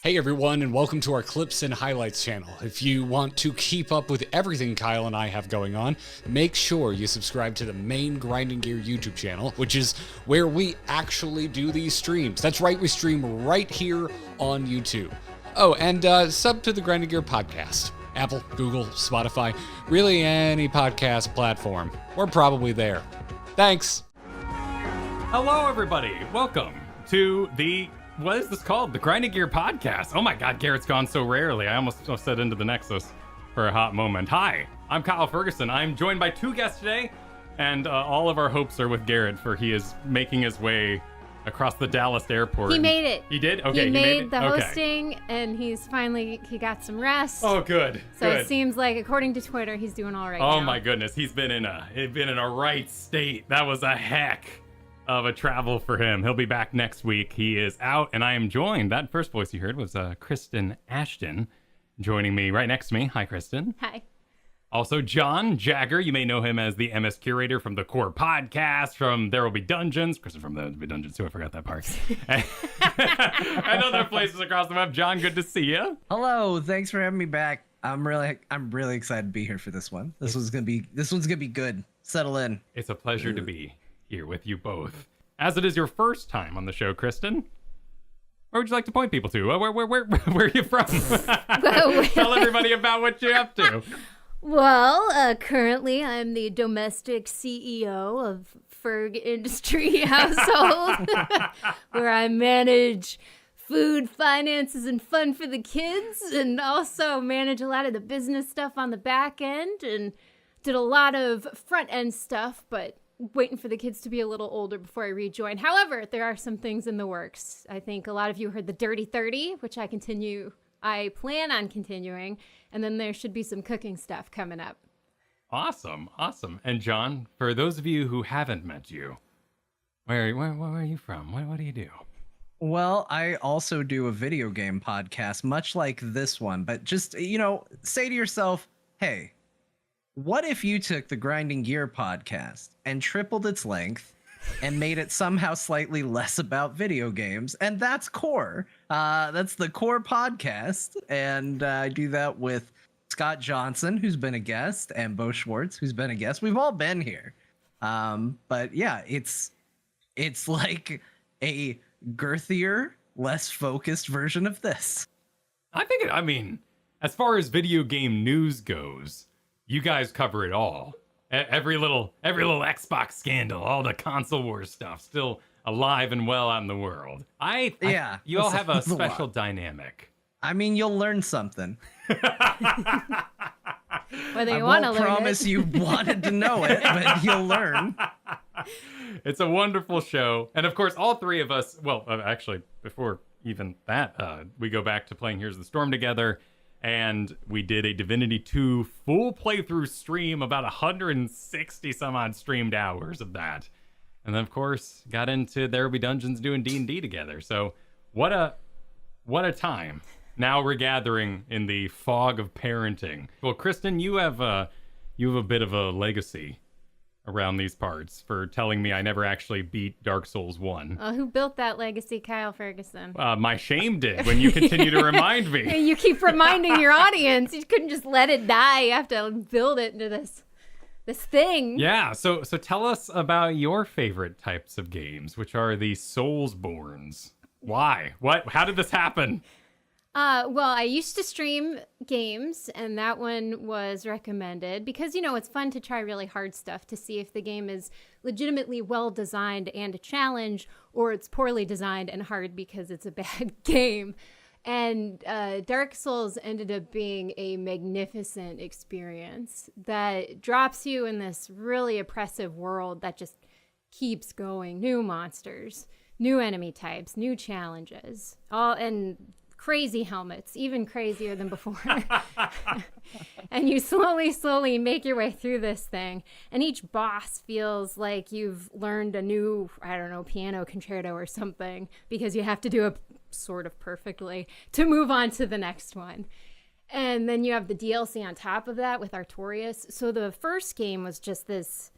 Hey everyone, and welcome to our Clips and Highlights channel. If you want to keep up with everything Kyle and I have going on, make sure you subscribe to the main Grinding Gear YouTube channel, which is where we actually do these streams. That's right, we stream right here on YouTube. Oh, and sub to the Grinding Gear podcast. Apple, Google, Spotify, really any podcast platform. We're probably there. Thanks. Hello, everybody. Welcome to what is this called? The Grinding Gear Podcast. Oh my God, Garrett's gone so rarely. I almost said Into the Nexus for a hot moment. Hi, I'm Kyle Ferguson. I'm joined by two guests today, and all of our hopes are with Garrett, for he is making his way across the Dallas airport. He made it. He did? Okay, he made the Okay. hosting, and he got some rest. Oh, good. So good. it seems like, according to Twitter, he's doing all right now. Oh my goodness, he's been in a right state. That was a heck of a travel for him. He'll be back next week. He is out, and I am joined. That first voice you heard was Kristen Ashton, joining me right next to me. Hi, Kristen. Hi. Also, John Jagger. You may know him as the MS Curator from the Core Podcast, from There Will Be Dungeons. Kristen from There Will Be Dungeons, too. I forgot that part. And other places across the web. John, good to see you. Hello, thanks for having me back. I'm really excited to be here for this one. This one's gonna be good. Settle in. It's a pleasure to be here with you both. As it is your first time on the show, Kristen, where would you like to point people to? Where are you from? Tell everybody about what you're up to. Well, currently I'm the domestic CEO of Ferg Industry Household, where I manage food, finances, and fun for the kids, and also manage a lot of the business stuff on the back end, and did a lot of front end stuff, but waiting for the kids to be a little older before I rejoin. However, there are some things in the works. I think a lot of you heard the Dirty 30, which I plan on continuing, and then there should be some cooking stuff coming up. Awesome. And John, for those of you who haven't met you, where are you from? What do you do? Well, I also do a video game podcast, much like this one, but just, say to yourself, hey, what if you took the Grinding Gear podcast and tripled its length and made it somehow slightly less about video games? And that's Core. That's the Core podcast. And I do that with Scott Johnson, who's been a guest, and Bo Schwartz, who's been a guest. We've all been here. But yeah, it's like a girthier, less focused version of this. I mean, as far as video game news goes, you guys cover it all. Every little Xbox scandal, all the console wars stuff, still alive and well out in the world. You all have a special dynamic. I mean, you'll learn something. Whether you want to learn it. I won't promise you wanted to know it, but you'll learn. It's a wonderful show. And of course, all three of us, actually, before even that, we go back to playing Here's the Storm together. And we did a Divinity 2 full playthrough stream, about 160 some odd streamed hours of that. And then, of course, got into There Will Be Dungeons doing D&D together. So what a time. Now we're gathering in the fog of parenting. Well, Kristen, you have a bit of a legacy around these parts for telling me I never actually beat Dark Souls 1. Who built that legacy? Kyle Ferguson. My shame did, when you continue to remind me. You keep reminding your audience. You couldn't just let it die. You have to build it into this thing. Yeah, so tell us about your favorite types of games, which are the Soulsborns. Why? What? How did this happen? Well, I used to stream games, and that one was recommended because, it's fun to try really hard stuff to see if the game is legitimately well designed and a challenge, or it's poorly designed and hard because it's a bad game. And Dark Souls ended up being a magnificent experience that drops you in this really oppressive world that just keeps going. New monsters, new enemy types, new challenges, and crazy helmets, even crazier than before. And you slowly make your way through this thing. And each boss feels like you've learned a new, piano concerto or something, because you have to do it sort of perfectly to move on to the next one. And then you have the DLC on top of that with Artorias. So the first game was just this,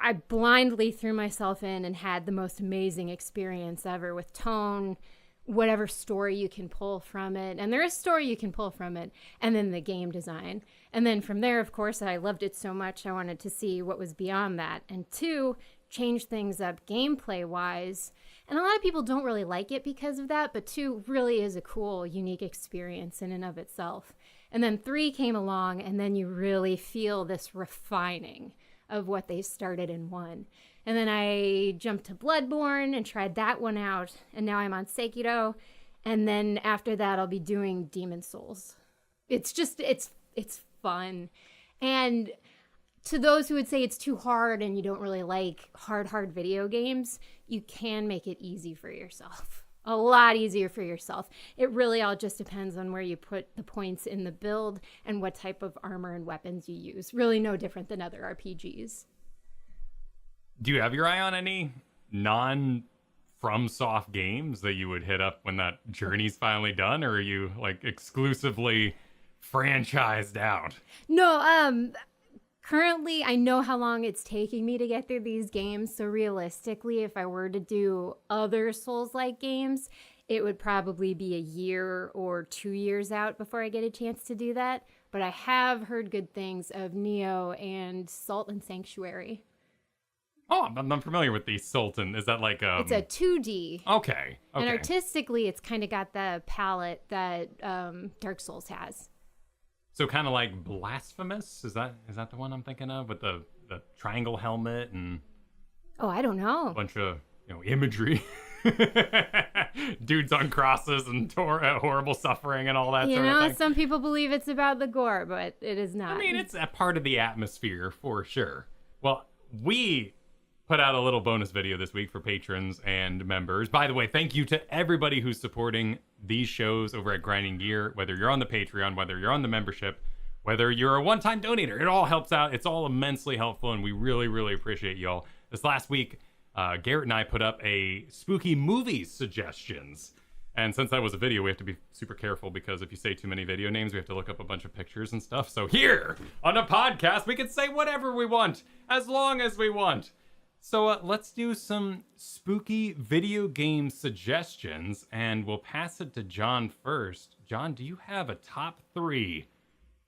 I blindly threw myself in and had the most amazing experience ever with tone, whatever story you can pull from it. And there is story you can pull from it. And then the game design. And then from there, of course, I loved it so much, I wanted to see what was beyond that. And 2, change things up gameplay-wise. And a lot of people don't really like it because of that, but 2 really is a cool, unique experience in and of itself. And then 3 came along, and then you really feel this refining of what they started in 1. And then I jumped to Bloodborne and tried that one out, and now I'm on Sekiro. And then after that, I'll be doing Demon Souls. It's just, it's fun. And to those who would say it's too hard and you don't really like hard video games, you can make it easy for yourself. A lot easier for yourself. It really all just depends on where you put the points in the build and what type of armor and weapons you use. Really no different than other RPGs. Do you have your eye on any non-FromSoft games that you would hit up when that journey's finally done, or are you like exclusively franchised out? No, currently I know how long it's taking me to get through these games, so realistically, if I were to do other Souls-like games, it would probably be a year or 2 years out before I get a chance to do that. But I have heard good things of Neo and Salt and Sanctuary. Oh, I'm familiar with the Sultan. Is that like It's a 2D. Okay. And artistically, it's kind of got the palette that Dark Souls has. So kind of like Blasphemous? Is that the one I'm thinking of with the triangle helmet and Oh, I don't know. a bunch of imagery, dudes on crosses and horrible suffering and all that sort of thing. Some people believe it's about the gore, but it is not. I mean, it's a part of the atmosphere for sure. Well, we put out a little bonus video this week for patrons and members. By the way, thank you to everybody who's supporting these shows over at Grinding Gear, whether you're on the Patreon, whether you're on the membership, whether you're a one-time donator. It all helps out. It's all immensely helpful, and we really, really appreciate y'all. This last week, Garrett and I put up a spooky movies suggestions. And since that was a video, we have to be super careful because if you say too many video names, we have to look up a bunch of pictures and stuff. So here, on a podcast, we can say whatever we want, as long as we want. So let's do some spooky video game suggestions, and we'll pass it to John first. John, do you have a top 3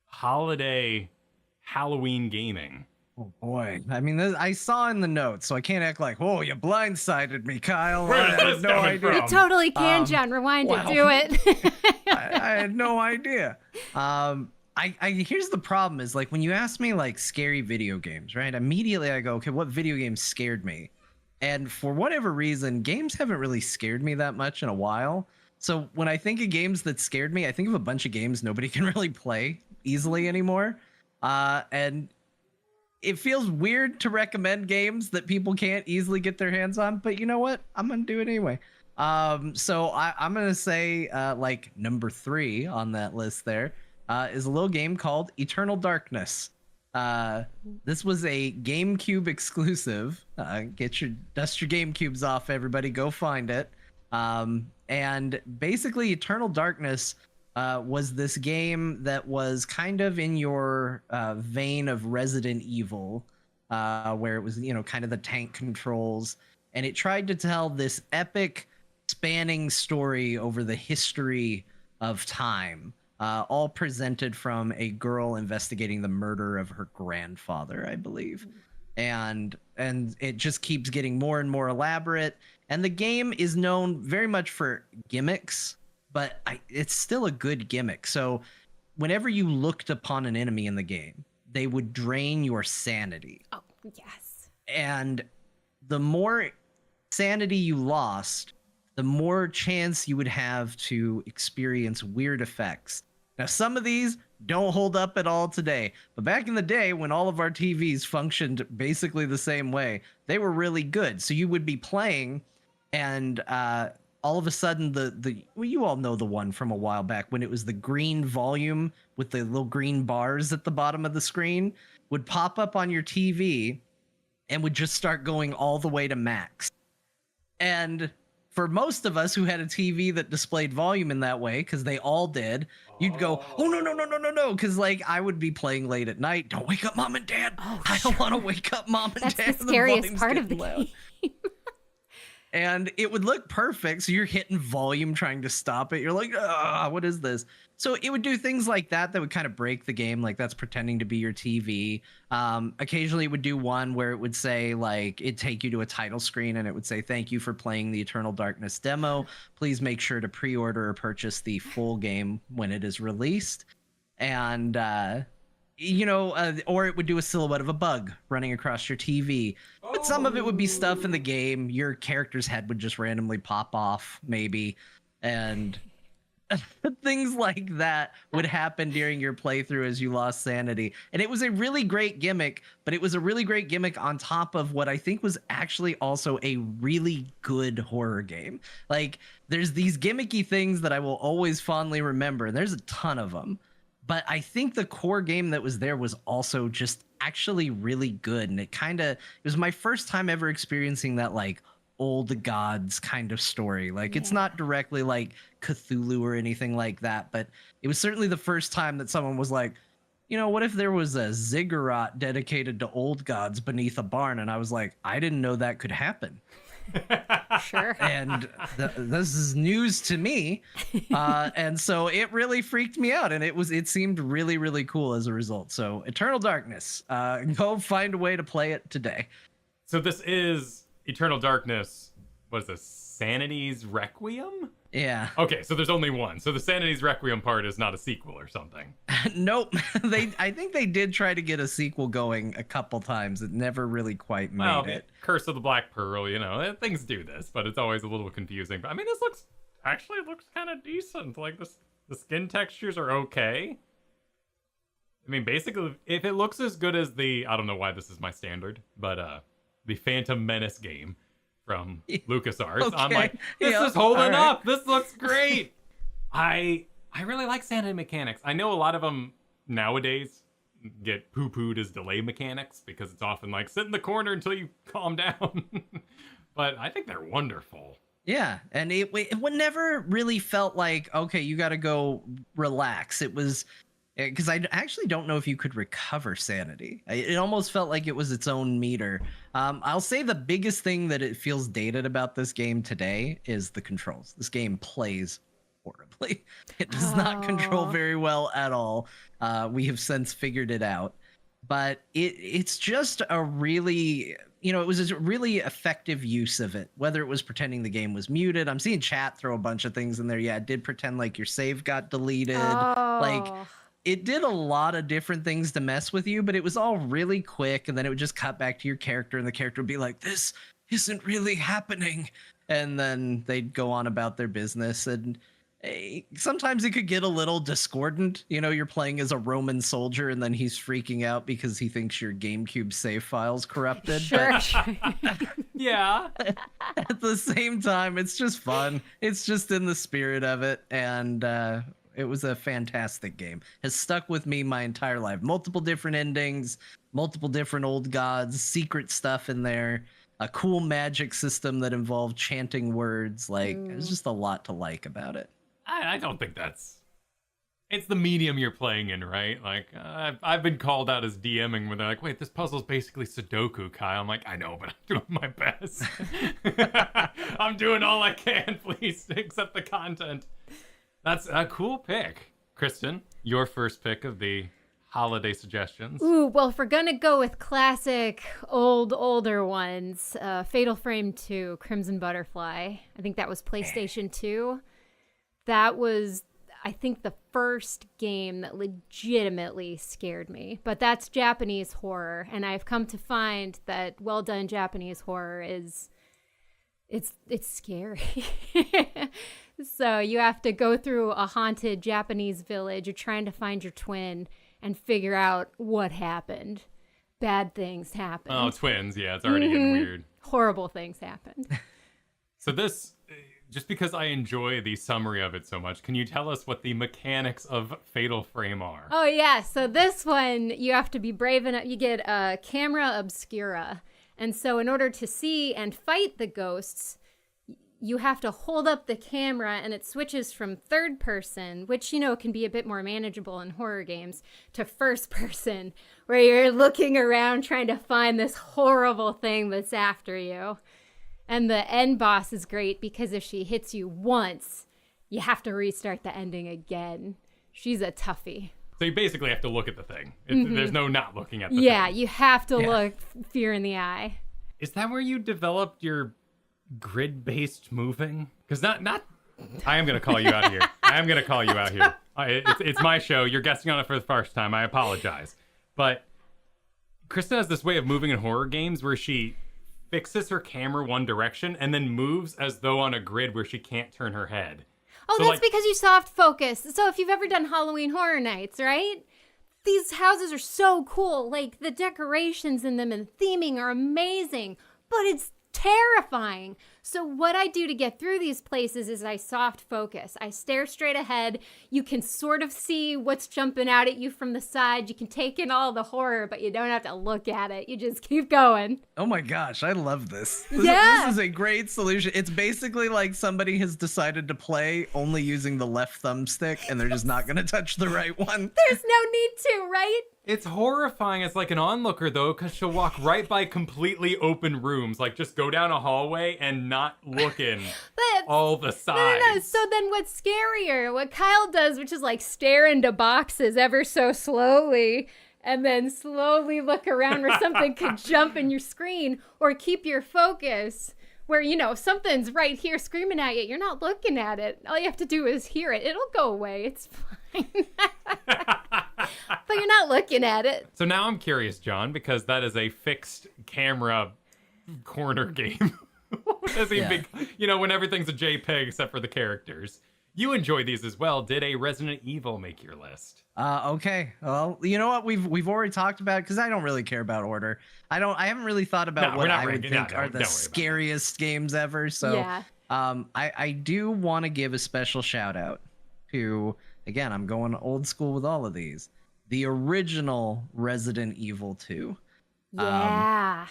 holiday Halloween gaming? Oh boy. I mean, I saw in the notes, so I can't act like, oh, you blindsided me, Kyle. Where is I this had no coming idea. from? You totally can, John. Rewind wow. it. Do it. I had no idea. Here's the problem is like when you ask me like scary video games, right? Immediately I go, okay, what video games scared me? And for whatever reason, games haven't really scared me that much in a while. So when I think of games that scared me, I think of a bunch of games nobody can really play easily anymore. And it feels weird to recommend games that people can't easily get their hands on, but you know what? I'm going to do it anyway. So I'm going to say like number 3 on that list there. Is a little game called Eternal Darkness. This was a GameCube exclusive. Dust your GameCubes off, everybody. Go find it. And basically, Eternal Darkness was this game that was kind of in your vein of Resident Evil, where it was kind of the tank controls, and it tried to tell this epic, spanning story over the history of time. All presented from a girl investigating the murder of her grandfather, I believe. And it just keeps getting more and more elaborate. And the game is known very much for gimmicks, but it's still a good gimmick. So whenever you looked upon an enemy in the game, they would drain your sanity. Oh, yes. And the more sanity you lost, the more chance you would have to experience weird effects. Now, some of these don't hold up at all today, but back in the day when all of our TVs functioned basically the same way, they were really good. So you would be playing and all of a sudden well, you all know the one from a while back when it was the green volume with the little green bars at the bottom of the screen would pop up on your TV and would just start going all the way to max. And for most of us who had a TV that displayed volume in that way, because they all did, you'd go, oh, no, because like I would be playing late at night. Don't wake up mom and dad. Oh, I don't want to wake up mom and dad. That's the scariest part of the game. and it would look perfect. So you're hitting volume trying to stop it. You're like, what is this? So it would do things like that would kind of break the game. Like that's pretending to be your TV. Occasionally it would do one where it would say like, it'd take you to a title screen and it would say, thank you for playing the Eternal Darkness demo. Please make sure to pre-order or purchase the full game when it is released. And, or it would do a silhouette of a bug running across your TV. But some of it would be stuff in the game. Your character's head would just randomly pop off, maybe. And things like that would happen during your playthrough as you lost sanity. And it was a really great gimmick, but it was a really great gimmick on top of what I think was actually also a really good horror game. Like, there's these gimmicky things that I will always fondly remember, and there's a ton of them. But I think the core game that was there was also just actually really good. And it was my first time ever experiencing that, like, old gods kind of story. Like, it's not directly like Cthulhu or anything like that, but it was certainly the first time that someone was like, what if there was a ziggurat dedicated to old gods beneath a barn? And I was like, I didn't know that could happen. Sure. And this is news to me. And so it really freaked me out, and it seemed really, really cool as a result. So Eternal Darkness, go find a way to play it today. So this is Eternal Darkness. What is this? Sanity's Requiem? Yeah. Okay, so there's only one. So the Sanity's Requiem part is not a sequel or something. Nope. I think they did try to get a sequel going a couple times. It never really quite made it. Curse of the Black Pearl, things do this, but it's always a little confusing. But I mean, this looks kind of decent. Like the skin textures are okay. I mean, basically, if it looks as good as I don't know why this is my standard, but the Phantom Menace game from LucasArts. Okay. I'm like, this is holding up. This looks great. I really like sanity mechanics. I know a lot of them nowadays get poo-pooed as delay mechanics because it's often like, sit in the corner until you calm down. But I think they're wonderful. Yeah, and it never really felt like, okay, you got to go relax. It was... because I actually don't know if you could recover sanity. It almost felt like it was its own meter. I'll say the biggest thing that it feels dated about this game today is the controls. This game plays horribly. It does not control very well at all. We have since figured it out. But it's just a really... it was a really effective use of it, whether it was pretending the game was muted. I'm seeing chat throw a bunch of things in there. Yeah, it did pretend like your save got deleted. Like... it did a lot of different things to mess with you, but it was all really quick. And then it would just cut back to your character and the character would be like, this isn't really happening. And then they'd go on about their business. And sometimes it could get a little discordant. You're playing as a Roman soldier and then he's freaking out because he thinks your GameCube save file's corrupted. Sure. Yeah. At the same time, it's just fun. It's just in the spirit of it. And, it was a fantastic game. Has stuck with me my entire life. Multiple different endings, multiple different old gods, secret stuff in there, a cool magic system that involved chanting words. Like, there's just a lot to like about it. I don't think it's the medium you're playing in, right? Like, I've been called out as DMing where they're like, wait, this puzzle's basically Sudoku, Kyle. I'm like, I know, but I'm doing my best. I'm doing all I can, please, accept the content. That's a cool pick. Kristen, your first pick of the holiday suggestions. Ooh, well, if we're going to go with classic older ones, Fatal Frame 2, Crimson Butterfly. I think that was PlayStation 2. That was, I think, the first game that legitimately scared me. But that's Japanese horror, and I've come to find that well-done Japanese horror is... It's scary. So you have to go through a haunted Japanese village. You're trying to find your twin and figure out what happened. Bad things happened. Oh, twins. Yeah, it's already getting weird. Horrible things happened. So this, just because I enjoy the summary of it so much, can you tell us what the mechanics of Fatal Frame are? Oh, yeah. So this one, you have to be brave enough. You get a camera obscura. And so in order to see and fight the ghosts, you have to hold up the camera and it switches from third person, which, can be a bit more manageable in horror games, to first person, where you're looking around trying to find this horrible thing that's after you. And the end boss is great because if she hits you once, you have to restart the ending again. She's a toughie. So you basically have to look at the thing. There's no not looking at the thing. Yeah, you have to look fear in the eye. Is that where you developed your grid-based moving? Because not. I am gonna call you out here. It's my show. You're guessing on it for the first time. I apologize, but Kristen has this way of moving in horror games where she fixes her camera one direction and then moves as though on a grid where she can't turn her head. Oh, so that's because you soft focus. So if you've ever done Halloween Horror Nights, right? These houses are so cool. Like, the decorations in them and theming are amazing, but it's terrifying. So what I do to get through these places is I soft focus. I stare straight ahead. You can sort of see what's jumping out at you from the side. You can take in all the horror, but you don't have to look at it. You just keep going. Oh my gosh, I love this. Yeah. This is a great solution. It's basically like somebody has decided to play only using the left thumbstick and they're just not going to touch the right one. There's no need to, right? It's horrifying as like an onlooker though, because she'll walk right by completely open rooms, like just go down a hallway and not look in all the sides. No. So then what's scarier? What Kyle does, which is like stare into boxes ever so slowly and then slowly look around where something could jump in your screen, or keep your focus where, you know, something's right here screaming at you. You're not looking at it. All you have to do is hear it. It'll go away. It's fine. But you're not looking at it. So now I'm curious, John, because that is a fixed camera corner game. Big, you know, when everything's a JPEG except for the characters. You enjoy these as well. Did a Resident Evil make your list? Okay. Well, you know what? We've already talked about, because I don't really care about order. I haven't really thought about what I would think are the scariest games ever. So yeah. I do want to give a special shout out to, again, I'm going old school with all of these, the original Resident Evil 2. Yeah.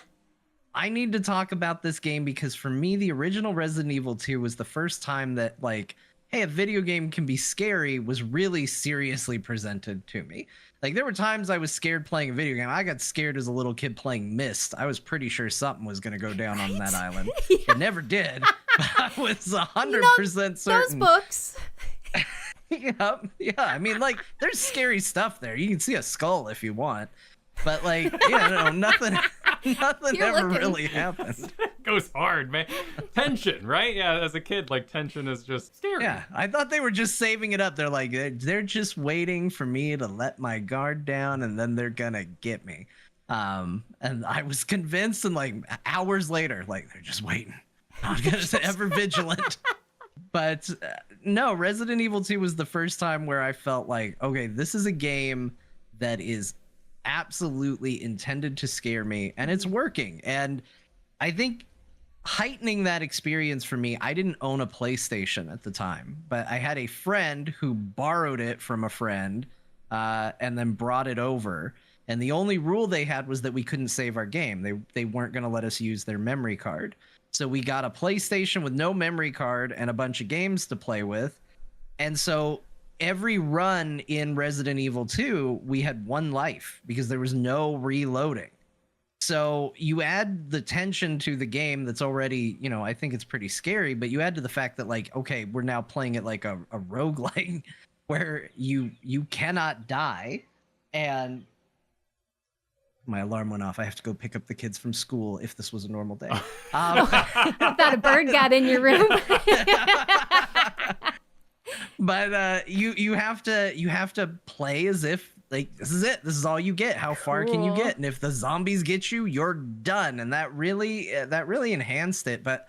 I need to talk about this game because for me, the original Resident Evil 2 was the first time that, like, hey, a video game can be scary was really seriously presented to me. Like, there were times I was scared playing a video game. I got scared as a little kid playing Myst. I was pretty sure something was going to go down on that island. Yeah. It never did. But I was 100% certain. Those books. Yeah. I mean, like, there's scary stuff there. You can see a skull if you want. But, like, nothing ever really happened. It goes hard, man. Tension, right? Yeah, as a kid, like, tension is just scary. Yeah, I thought they were just saving it up. They're like, they're just waiting for me to let my guard down, and then they're gonna get me. And I was convinced, and like hours later, like, they're just waiting. I'm gonna say ever vigilant. But no, Resident Evil 2 was the first time where I felt like, okay, this is a game that is absolutely intended to scare me, and it's working. And I think heightening that experience for me, I didn't own a PlayStation at the time, but I had a friend who borrowed it from a friend and then brought it over. And the only rule they had was that we couldn't save our game. They weren't going to let us use their memory card. So we got a PlayStation with no memory card and a bunch of games to play with. And so every run in Resident Evil 2, we had one life because there was no reloading. So you add the tension to the game that's already, I think it's pretty scary, but you add to the fact that, like, okay, we're now playing it like a roguelike where you cannot die. And my alarm went off. I have to go pick up the kids from school if this was a normal day. I thought a bird got in your room. But you have to play as if, like, this is it. This is all you get. How far can you get? And if the zombies get you, you're done. And that really enhanced it. But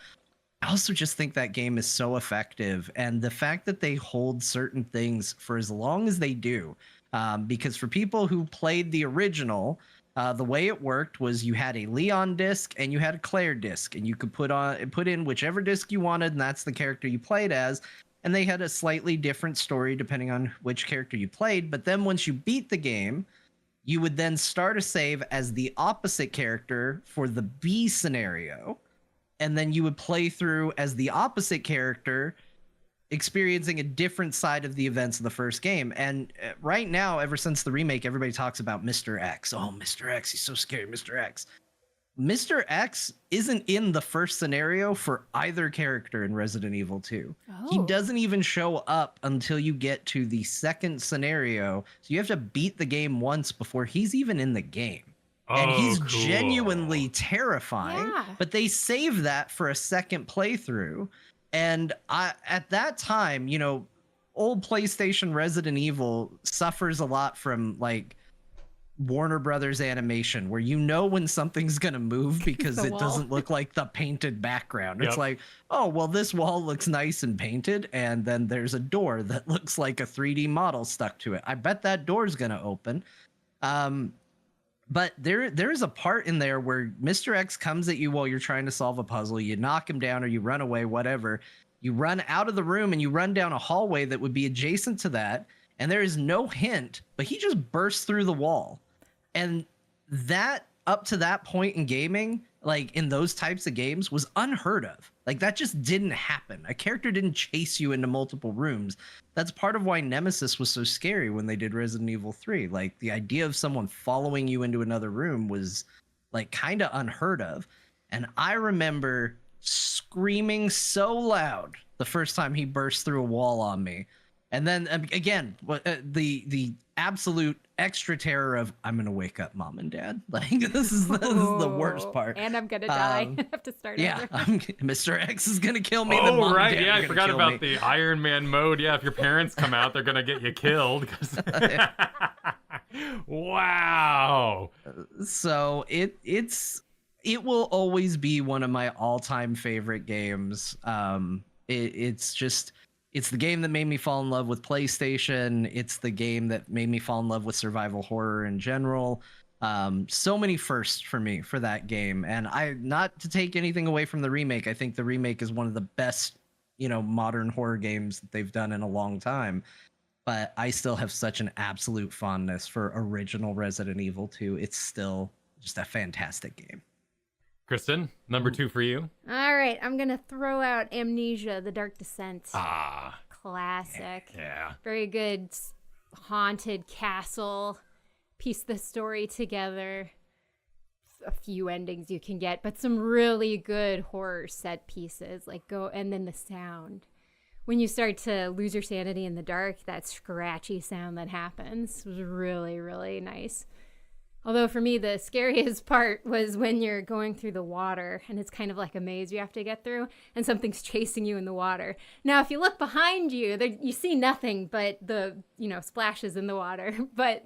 I also just think that game is so effective, and the fact that they hold certain things for as long as they do, because for people who played the original, the way it worked was you had a Leon disc and you had a Claire disc, and you could put in whichever disc you wanted, and that's the character you played as. And they had a slightly different story depending on which character you played. But then once you beat the game, you would then start a save as the opposite character for the B scenario. And then you would play through as the opposite character, experiencing a different side of the events of the first game. And right now, ever since the remake, everybody talks about Mr. X. Oh, Mr. X, he's so scary, Mr. X. Mr. X isn't in the first scenario for either character in Resident Evil 2. He Oh. doesn't even show up until you get to the second scenario. So you have to beat the game once before he's even in the game. And he's cool. genuinely terrifying, Yeah. but they save that for a second playthrough. And at that time, you know, old PlayStation Resident Evil suffers a lot from like Warner Brothers animation, where you know when something's gonna move because The it wall. doesn't look like the painted background. It's Yep. like, oh well, this wall looks nice and painted, and then there's a door that looks like a 3D model stuck to it. I bet that door's gonna open. But there's a part in there where Mr. X comes at you while you're trying to solve a puzzle. You knock him down or you run away, whatever. You run out of the room and you run down a hallway that would be adjacent to that, and there is no hint, but he just bursts through the wall. And that, up to that point in gaming, like in those types of games, was unheard of. Like that just didn't happen. A character didn't chase you into multiple rooms. That's part of why Nemesis was so scary when they did Resident Evil 3. Like the idea of someone following you into another room was like kind of unheard of. And I remember screaming so loud the first time he burst through a wall on me. And then again, the absolute extra terror of I'm gonna wake up mom and dad. Like this is the worst part. And I'm gonna die. I have to start Yeah, over. Mr. X is gonna kill me. then Oh, mom right. and dad Yeah, are I gonna forgot kill about me. the Iron Man mode. Yeah, if your parents come out, they're going to get you killed. Wow. So it will always be one of my all-time favorite games. It's the game that made me fall in love with PlayStation. It's the game that made me fall in love with survival horror in general. So many firsts for me for that game. And not to take anything away from the remake, I think the remake is one of the best, modern horror games that they've done in a long time. But I still have such an absolute fondness for original Resident Evil 2. It's still just a fantastic game. Kristen, number 2 for you. All right, I'm gonna throw out Amnesia: The Dark Descent. Ah, Classic. yeah. Very good haunted castle. Piece the story together. A few endings you can get, but some really good horror set pieces. And then the sound. When you start to lose your sanity in the dark, that scratchy sound that happens was really, really nice. Although for me, the scariest part was when you're going through the water and it's kind of like a maze you have to get through and something's chasing you in the water. Now, if you look behind you, you see nothing but the, splashes in the water. But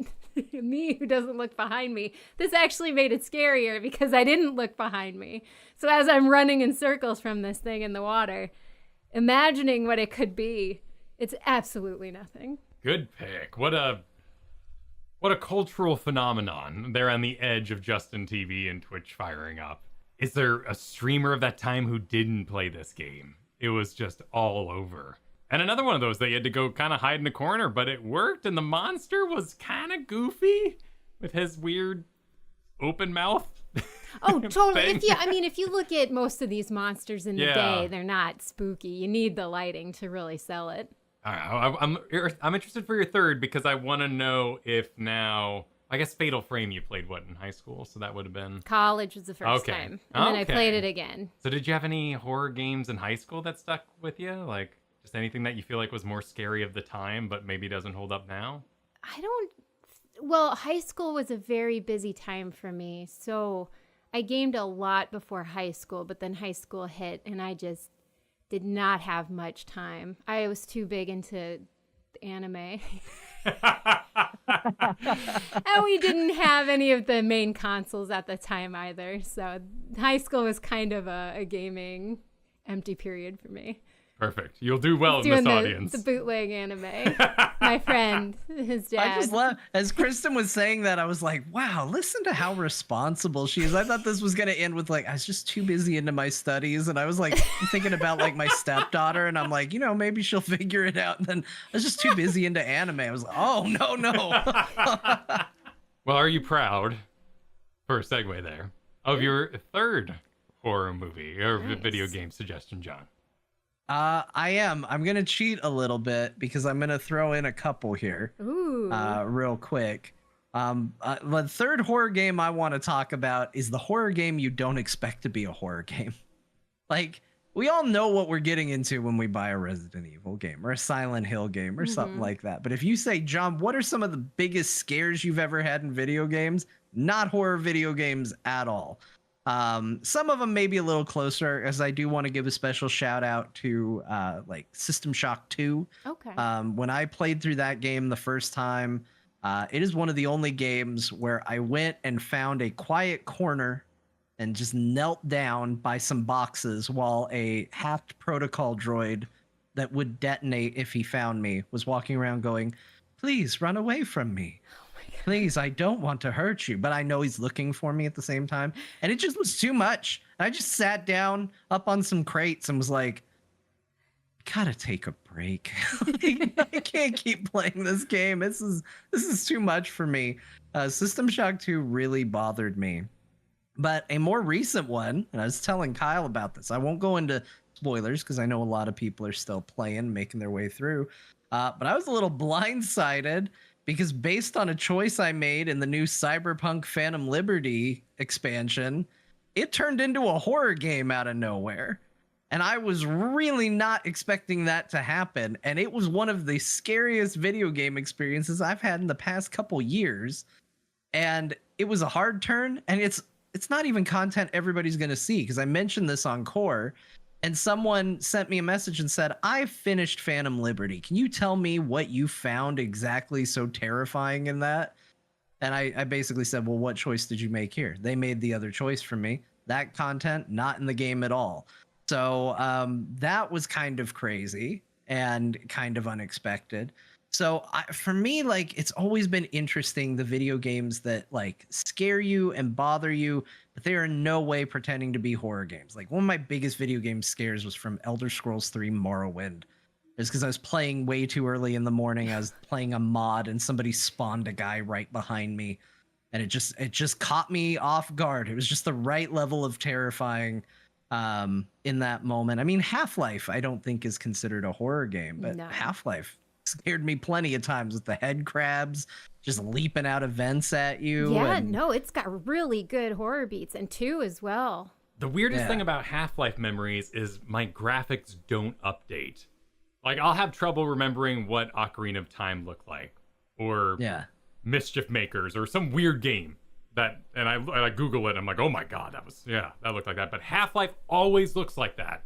me, who doesn't look behind me, this actually made it scarier because I didn't look behind me. So as I'm running in circles from this thing in the water, imagining what it could be, it's absolutely nothing. Good pick. What a cultural phenomenon there on the edge of Justin TV and Twitch firing up. Is there a streamer of that time who didn't play this game? It was just all over. And another one of those, they had to go kind of hide in the corner, but it worked, and the monster was kind of goofy with his weird open mouth. Oh, totally. thing. If you look at most of these monsters in the Yeah. day, they're not spooky. You need the lighting to really sell it. All right, I'm interested for your third because I want to know if now, I guess Fatal Frame you played in high school, so that would have been. College was the first Okay. time. And then I Okay. played it again. So did you have any horror games in high school that stuck with you? Like just anything that you feel like was more scary of the time, but maybe doesn't hold up now? High school was a very busy time for me. So I gamed a lot before high school, but then high school hit and I just did not have much time. I was too big into anime. And we didn't have any of the main consoles at the time either. So high school was kind of a gaming empty period for me. Perfect. You'll do well in Doing this audience. the bootleg anime. My friend, his dad. I just love, as Kristen was saying that, I was like, wow, listen to how responsible she is. I thought this was going to end with I was just too busy into my studies. And I was thinking about my stepdaughter, and I'm like, maybe she'll figure it out. And then I was just too busy into anime. I was like, oh, no. Well, are you proud, for a segue there, of your third horror movie or video game suggestion, John? I am. I'm going to cheat a little bit because I'm going to throw in a couple here. Ooh. Real quick. The third horror game I want to talk about is the horror game you don't expect to be a horror game. Like, we all know what we're getting into when we buy a Resident Evil game or a Silent Hill game or something like that. But if you say, John, what are some of the biggest scares you've ever had in video games? Not horror video games at all. Some of them may be a little closer, as I do want to give a special shout out to like System Shock 2. Okay. When I played through that game the first time, it is one of the only games where I went and found a quiet corner and just knelt down by some boxes while a hacked protocol droid that would detonate if he found me was walking around going, "Please run away from me. Please, I don't want to hurt you." But I know he's looking for me at the same time. And it just was too much. I just sat down up on some crates and was like, gotta take a break. I can't keep playing this game. This is too much for me. System Shock 2 really bothered me. But a more recent one, and I was telling Kyle about this. I won't go into spoilers because I know a lot of people are still playing, making their way through. But I was a little blindsided because based on a choice I made in the new Cyberpunk Phantom Liberty expansion, it turned into a horror game out of nowhere. And I was really not expecting that to happen. And it was one of the scariest video game experiences I've had in the past couple years. And it was a hard turn. And it's not even content everybody's going to see, because I mentioned this on Core. And someone sent me a message and said, "I finished Phantom Liberty. Can you tell me what you found exactly so terrifying in that?" And I basically said, "Well, what choice did you make here?" They made the other choice for me. That content, not in the game at all. So that was kind of crazy and kind of unexpected. So for me, like, it's always been interesting, the video games that like scare you and bother you, but they are in no way pretending to be horror games. Like, one of my biggest video game scares was from Elder Scrolls 3 Morrowind. It's because I was playing way too early in the morning. I was playing a mod and somebody spawned a guy right behind me. And it just caught me off guard. It was just the right level of terrifying in that moment. I mean, Half-Life I don't think is considered a horror game, but No. Half-Life scared me plenty of times with the head crabs just leaping out of vents at you. Yeah, and no, it's got really good horror beats, and 2 as well. The weirdest thing about Half-Life memories is my graphics don't update. Like, I'll have trouble remembering what Ocarina of Time looked like, or Mischief Makers, or some weird game that, and I Google it, and I'm like, oh my god, that looked like that. But Half-Life always looks like that,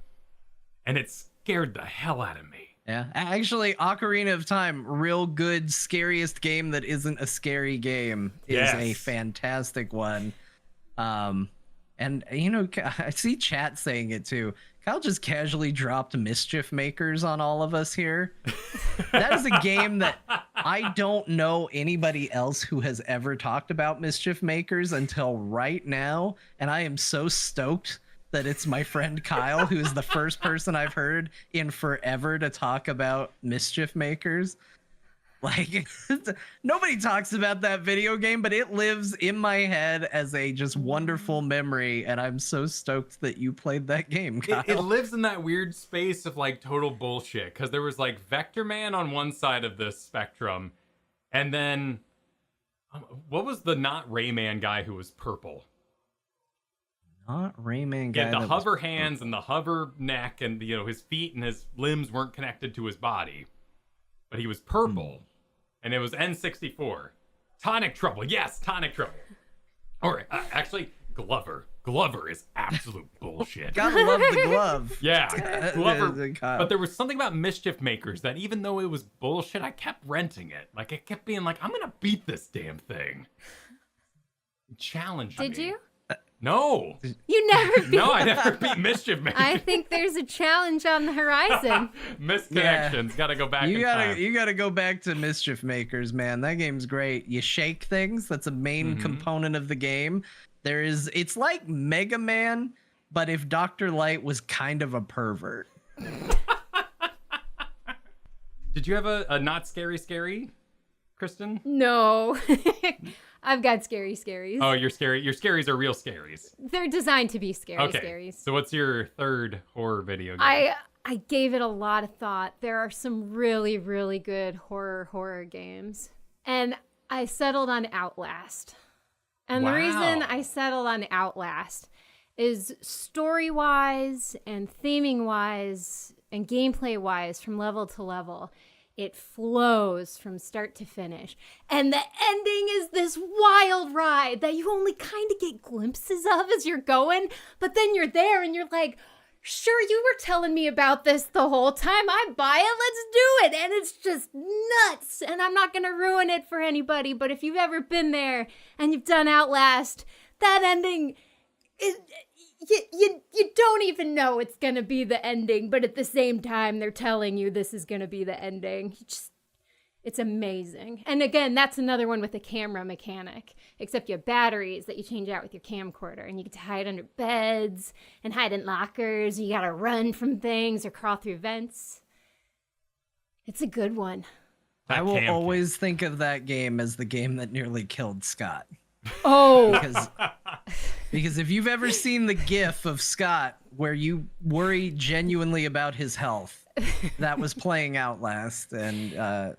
and it scared the hell out of me. Yeah, actually, Ocarina of Time, real good, scariest game that isn't a scary game, is a fantastic one. And, you know, I see chat saying it too. Kyle just casually dropped Mischief Makers on all of us here. That is a game that I don't know anybody else who has ever talked about Mischief Makers until right now. And I am so stoked that it's my friend Kyle, who is the first person I've heard in forever to talk about Mischief Makers. Like, nobody talks about that video game, but it lives in my head as a just wonderful memory, and I'm so stoked that you played that game, Kyle. It lives in that weird space of like total bullshit, because there was like Vector Man on one side of the spectrum, and then what was the not Rayman guy who was purple? Not Rayman guy. Yeah, the hover hands and the hover neck, and you know, his feet and his limbs weren't connected to his body, but he was purple, and it was N64. Tonic Trouble, yes, Tonic Trouble. Or actually, Glover. Glover is absolute bullshit. Gotta love the glove. Yeah, Glover. But there was something about Mischief Makers that even though it was bullshit, I kept renting it. Like, it kept being like, I'm gonna beat this damn thing. Challenge me. Did you? No. You never beat No, I never beat Mischief Makers. I think there's a challenge on the horizon. Missed connections. Gotta go back in time. You gotta go back to Mischief Makers, man. That game's great. You shake things. That's a main component of the game. It's like Mega Man, but if Dr. Light was kind of a pervert. Did you have a not scary, Kristen? No. I've got scary scaries. Oh, your scaries are real scaries. They're designed to be scary scaries. So what's your third horror video game? I gave it a lot of thought. There are some really, really good horror games. And I settled on Outlast. And the reason I settled on Outlast is story-wise and theming-wise and gameplay-wise from level to level. It flows from start to finish. And the ending is this wild ride that you only kind of get glimpses of as you're going. But then you're there and you're like, sure, you were telling me about this the whole time. I buy it. Let's do it. And it's just nuts. And I'm not going to ruin it for anybody. But if you've ever been there and you've done Outlast, that ending, you don't even know it's going to be the ending. But at the same time, they're telling you this is going to be the ending. It's amazing. And again, that's another one with the camera mechanic, except you have batteries that you change out with your camcorder, and you get to hide under beds and hide in lockers. You got to run from things or crawl through vents. It's a good one. I will always think of that game as the game that nearly killed Scott. Oh. Because if you've ever seen the GIF of Scott where you worry genuinely about his health, that was playing Outlast, and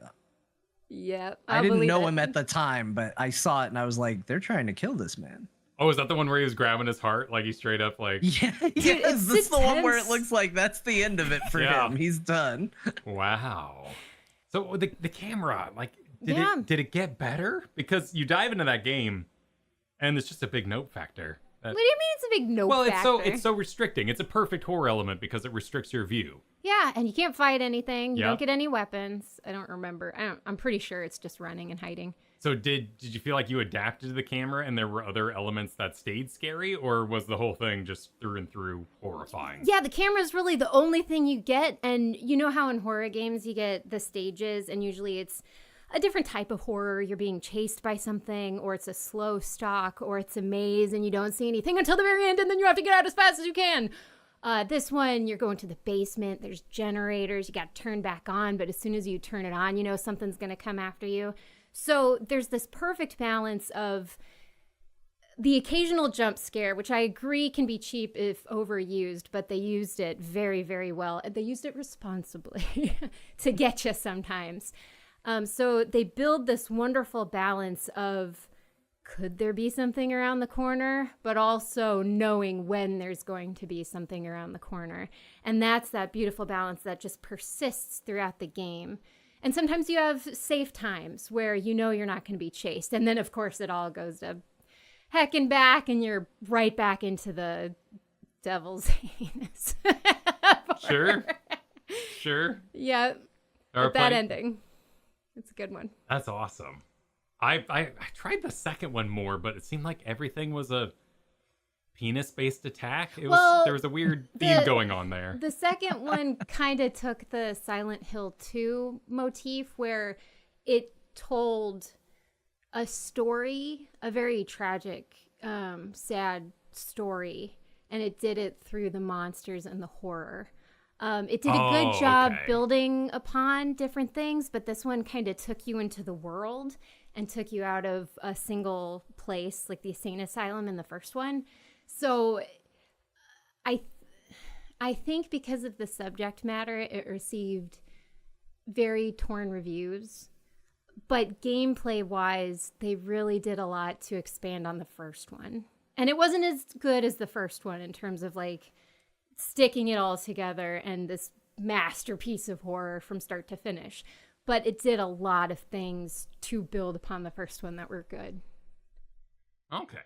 Yep. I didn't know him at the time, but I saw it and I was like, they're trying to kill this man. Oh, is that the one where he was grabbing his heart? Like he straight up like... Yeah, yes, this is the one where it looks like that's the end of it for him. He's done. Wow. So the camera, like, did it get better? Because you dive into that game and it's just a big note factor. What do you mean it's a big note factor? Well, it's so restricting. It's a perfect horror element because it restricts your view. Yeah, and you can't fight anything. You don't get any weapons. I don't remember. I'm pretty sure it's just running and hiding. So did you feel like you adapted to the camera and there were other elements that stayed scary, or was the whole thing just through and through horrifying? Yeah, the camera is really the only thing you get. And you know how in horror games you get the stages, and usually it's a different type of horror. You're being chased by something, or it's a slow stalk, or it's a maze and you don't see anything until the very end, and then you have to get out as fast as you can. This one, you're going to the basement. There's generators. You got to turn back on, but as soon as you turn it on, you know something's going to come after you. So there's this perfect balance of the occasional jump scare, which I agree can be cheap if overused, but they used it very, very well. They used it responsibly to get you sometimes. So they build this wonderful balance of, could there be something around the corner, but also knowing when there's going to be something around the corner. And that's that beautiful balance that just persists throughout the game. And sometimes you have safe times where you know you're not going to be chased. And then, of course, it all goes to heck and back, and you're right back into the devil's anus. Sure. Yeah. But that ending. It's a good one. That's awesome. I tried the second one more, but it seemed like everything was a penis-based attack. There was a weird theme going on there. The second one kind of took the Silent Hill 2 motif, where it told a story, a very tragic, sad story, and it did it through the monsters and the horror. It did a good job building upon different things, but this one kind of took you into the world and took you out of a single place, like the insane asylum in the first one. So I think because of the subject matter, it received very torn reviews. But gameplay-wise, they really did a lot to expand on the first one. And it wasn't as good as the first one in terms of, like, sticking it all together and this masterpiece of horror from start to finish. But it did a lot of things to build upon the first one that were good. Okay.